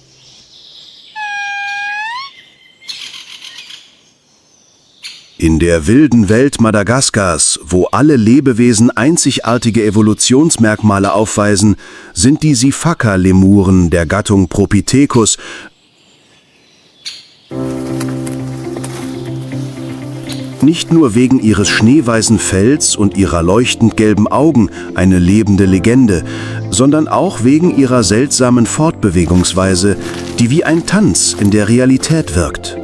In der wilden Welt Madagaskars, wo alle Lebewesen einzigartige Evolutionsmerkmale aufweisen, sind die Sifaka-Lemuren der Gattung Propithecus nicht nur wegen ihres schneeweißen Fells und ihrer leuchtend gelben Augen eine lebende Legende, sondern auch wegen ihrer seltsamen Fortbewegungsweise, die wie ein Tanz in der Realität wirkt.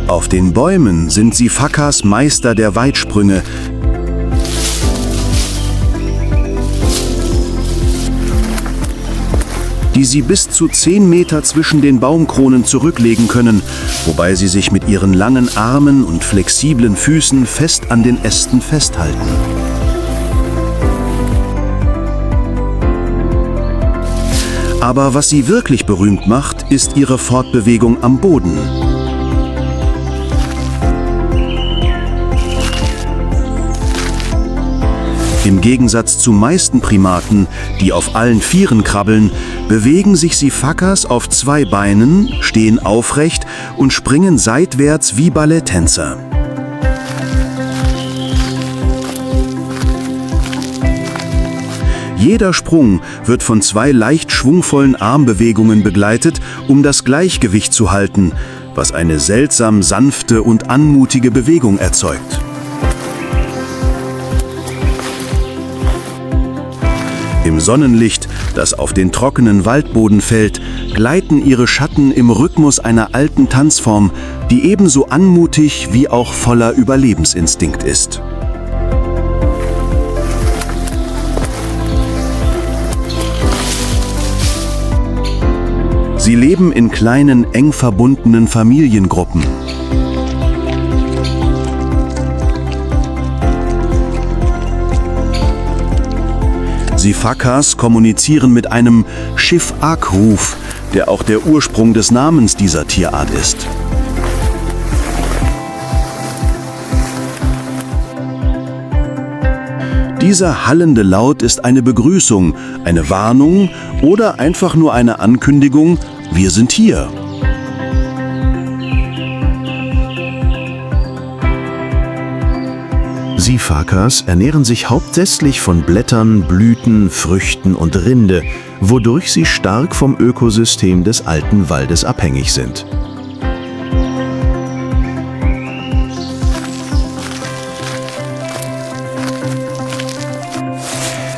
Auf den Bäumen sind Sifakas Meister der Weitsprünge, die sie bis zu 10 Meter zwischen den Baumkronen zurücklegen können, wobei sie sich mit ihren langen Armen und flexiblen Füßen fest an den Ästen festhalten. Aber was sie wirklich berühmt macht, ist ihre Fortbewegung am Boden. Im Gegensatz zu meisten Primaten, die auf allen Vieren krabbeln, bewegen sich Siphakas auf 2 Beinen, stehen aufrecht und springen seitwärts wie Balletttänzer. Jeder Sprung wird von 2 leicht schwungvollen Armbewegungen begleitet, um das Gleichgewicht zu halten, was eine seltsam sanfte und anmutige Bewegung erzeugt. Im Sonnenlicht, das auf den trockenen Waldboden fällt, gleiten ihre Schatten im Rhythmus einer alten Tanzform, die ebenso anmutig wie auch voller Überlebensinstinkt ist. Sie leben in kleinen, eng verbundenen Familiengruppen. Siphakas kommunizieren mit einem Schiff-Ak-Ruf, der auch der Ursprung des Namens dieser Tierart ist. Dieser hallende Laut ist eine Begrüßung, eine Warnung oder einfach nur eine Ankündigung: Wir sind hier. Siphakas ernähren sich hauptsächlich von Blättern, Blüten, Früchten und Rinde, wodurch sie stark vom Ökosystem des alten Waldes abhängig sind.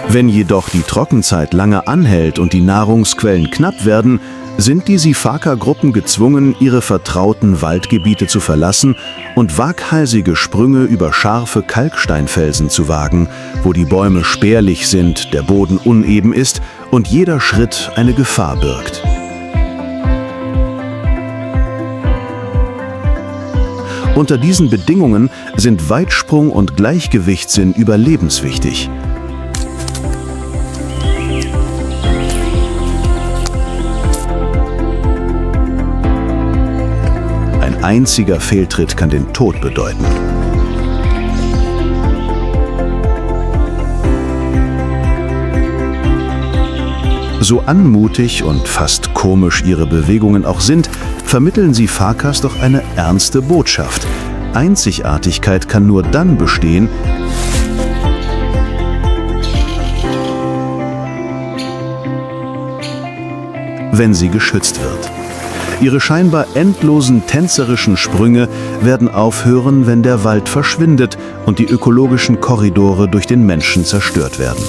Wenn jedoch die Trockenzeit lange anhält und die Nahrungsquellen knapp werden, sind die Siphaka-Gruppen gezwungen, ihre vertrauten Waldgebiete zu verlassen und waghalsige Sprünge über scharfe Kalksteinfelsen zu wagen, wo die Bäume spärlich sind, der Boden uneben ist und jeder Schritt eine Gefahr birgt. Unter diesen Bedingungen sind Weitsprung und Gleichgewichtssinn überlebenswichtig. Ein einziger Fehltritt kann den Tod bedeuten. So anmutig und fast komisch ihre Bewegungen auch sind, vermitteln Siphakas doch eine ernste Botschaft. Einzigartigkeit kann nur dann bestehen, wenn sie geschützt wird. Ihre scheinbar endlosen tänzerischen Sprünge werden aufhören, wenn der Wald verschwindet und die ökologischen Korridore durch den Menschen zerstört werden.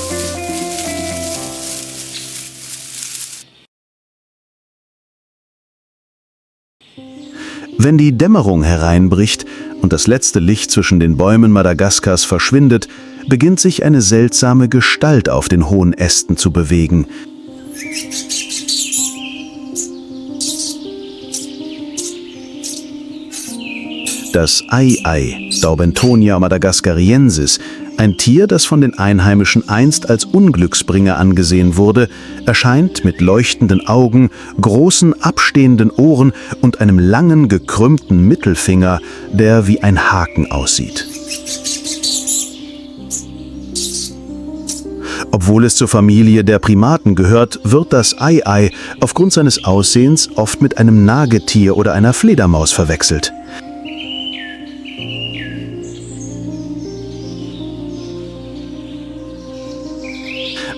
Wenn die Dämmerung hereinbricht und das letzte Licht zwischen den Bäumen Madagaskars verschwindet, beginnt sich eine seltsame Gestalt auf den hohen Ästen zu bewegen. Das Ai-Ai, Daubentonia madagascariensis, ein Tier, das von den Einheimischen einst als Unglücksbringer angesehen wurde, erscheint mit leuchtenden Augen, großen abstehenden Ohren und einem langen, gekrümmten Mittelfinger, der wie ein Haken aussieht. Obwohl es zur Familie der Primaten gehört, wird das Ai-Ai aufgrund seines Aussehens oft mit einem Nagetier oder einer Fledermaus verwechselt.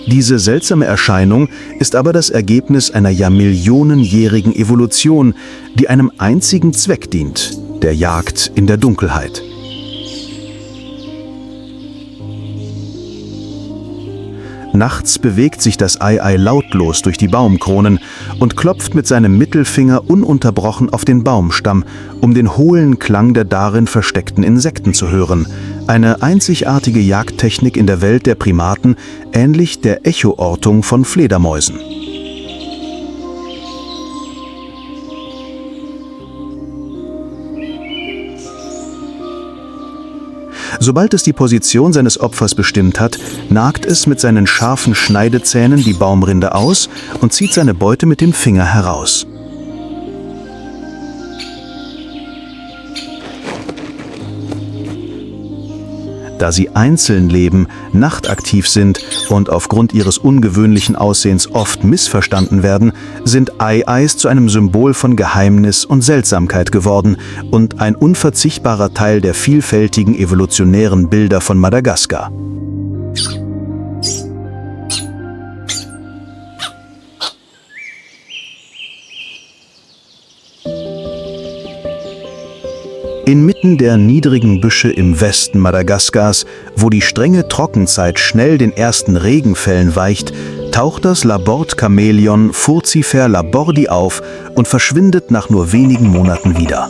Diese seltsame Erscheinung ist aber das Ergebnis einer millionenjährigen Evolution, die einem einzigen Zweck dient: der Jagd in der Dunkelheit. Nachts bewegt sich das Ai-Ai lautlos durch die Baumkronen und klopft mit seinem Mittelfinger ununterbrochen auf den Baumstamm, um den hohlen Klang der darin versteckten Insekten zu hören. Eine einzigartige Jagdtechnik in der Welt der Primaten, ähnlich der Echoortung von Fledermäusen. Sobald es die Position seines Opfers bestimmt hat, nagt es mit seinen scharfen Schneidezähnen die Baumrinde aus und zieht seine Beute mit dem Finger heraus. Da sie einzeln leben, nachtaktiv sind und aufgrund ihres ungewöhnlichen Aussehens oft missverstanden werden, sind Aye-Ayes zu einem Symbol von Geheimnis und Seltsamkeit geworden und ein unverzichtbarer Teil der vielfältigen evolutionären Bilder von Madagaskar. Inmitten der niedrigen Büsche im Westen Madagaskars, wo die strenge Trockenzeit schnell den ersten Regenfällen weicht, taucht das Laborde-Chamäleon Furcifer labordi auf und verschwindet nach nur wenigen Monaten wieder.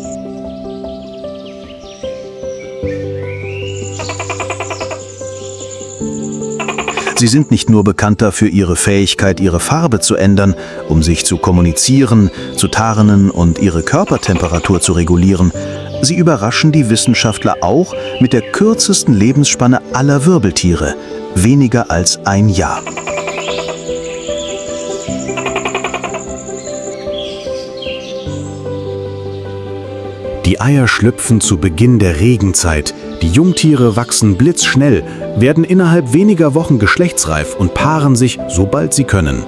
Sie sind nicht nur bekannt dafür, ihre Fähigkeit, ihre Farbe zu ändern, um sich zu kommunizieren, zu tarnen und ihre Körpertemperatur zu regulieren. Sie überraschen die Wissenschaftler auch mit der kürzesten Lebensspanne aller Wirbeltiere, weniger als ein Jahr. Die Eier schlüpfen zu Beginn der Regenzeit. Die Jungtiere wachsen blitzschnell, werden innerhalb weniger Wochen geschlechtsreif und paaren sich, sobald sie können.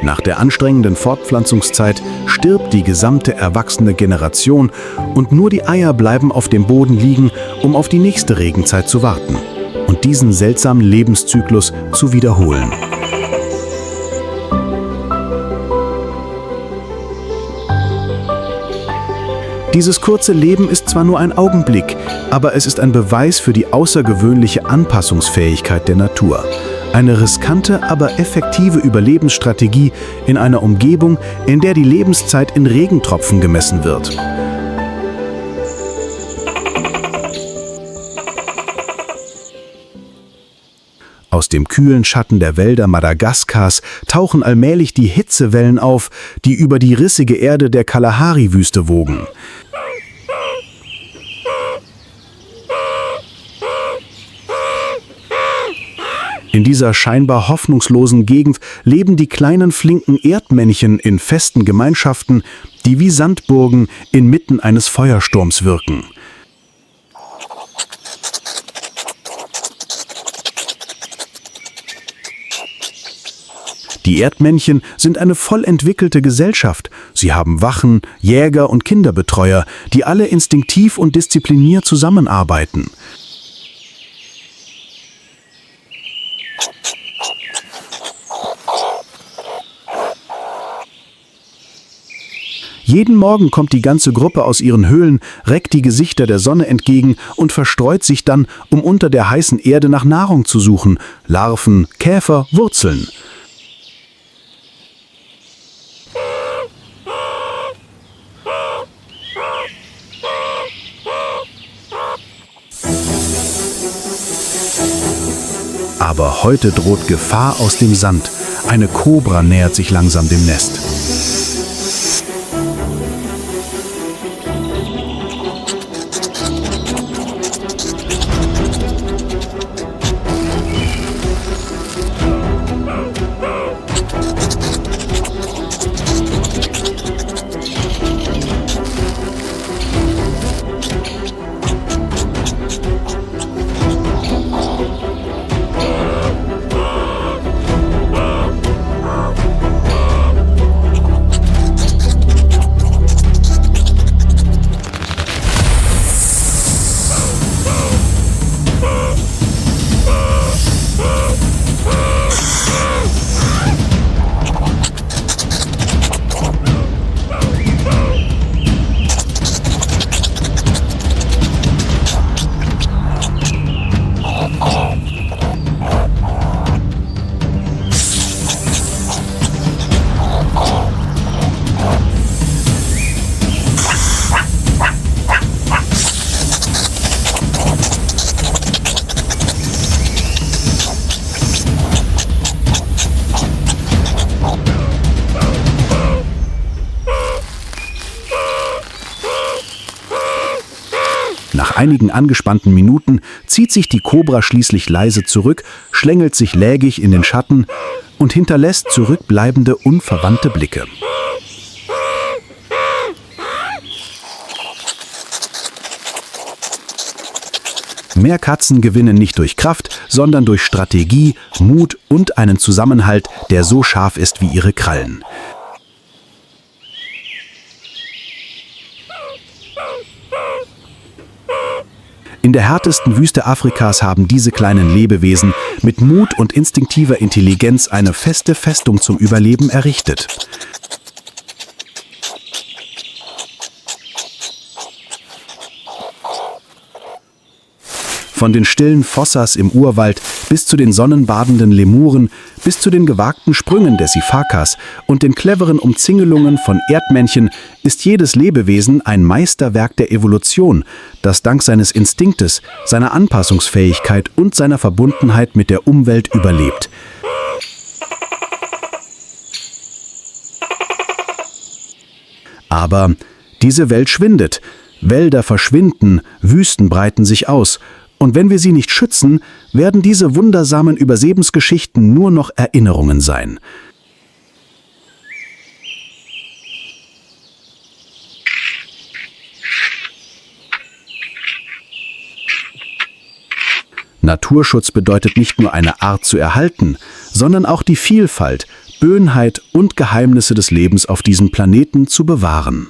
Nach der anstrengenden Fortpflanzungszeit stirbt die gesamte erwachsene Generation und nur die Eier bleiben auf dem Boden liegen, um auf die nächste Regenzeit zu warten und diesen seltsamen Lebenszyklus zu wiederholen. Dieses kurze Leben ist zwar nur ein Augenblick, aber es ist ein Beweis für die außergewöhnliche Anpassungsfähigkeit der Natur. Eine riskante, aber effektive Überlebensstrategie in einer Umgebung, in der die Lebenszeit in Regentropfen gemessen wird. Aus dem kühlen Schatten der Wälder Madagaskars tauchen allmählich die Hitzewellen auf, die über die rissige Erde der Kalahari-Wüste wogen. In dieser scheinbar hoffnungslosen Gegend leben die kleinen flinken Erdmännchen in festen Gemeinschaften, die wie Sandburgen inmitten eines Feuersturms wirken. Die Erdmännchen sind eine voll entwickelte Gesellschaft. Sie haben Wachen, Jäger und Kinderbetreuer, die alle instinktiv und diszipliniert zusammenarbeiten. Jeden Morgen kommt die ganze Gruppe aus ihren Höhlen, reckt die Gesichter der Sonne entgegen und verstreut sich dann, um unter der heißen Erde nach Nahrung zu suchen. Larven, Käfer, Wurzeln. Aber heute droht Gefahr aus dem Sand. Eine Kobra nähert sich langsam dem Nest. Nach einigen angespannten Minuten zieht sich die Kobra schließlich leise zurück, schlängelt sich lägig in den Schatten und hinterlässt zurückbleibende, unverwandte Blicke. Meerkatzen gewinnen nicht durch Kraft, sondern durch Strategie, Mut und einen Zusammenhalt, der so scharf ist wie ihre Krallen. In der härtesten Wüste Afrikas haben diese kleinen Lebewesen mit Mut und instinktiver Intelligenz eine feste Festung zum Überleben errichtet. Von den stillen Fossas im Urwald bis zu den sonnenbadenden Lemuren, bis zu den gewagten Sprüngen der Sifakas und den cleveren Umzingelungen von Erdmännchen ist jedes Lebewesen ein Meisterwerk der Evolution, das dank seines Instinktes, seiner Anpassungsfähigkeit und seiner Verbundenheit mit der Umwelt überlebt. Aber diese Welt schwindet, Wälder verschwinden, Wüsten breiten sich aus. Und wenn wir sie nicht schützen, werden diese wundersamen Überlebensgeschichten nur noch Erinnerungen sein. Naturschutz bedeutet nicht nur eine Art zu erhalten, sondern auch die Vielfalt, Schönheit und Geheimnisse des Lebens auf diesem Planeten zu bewahren.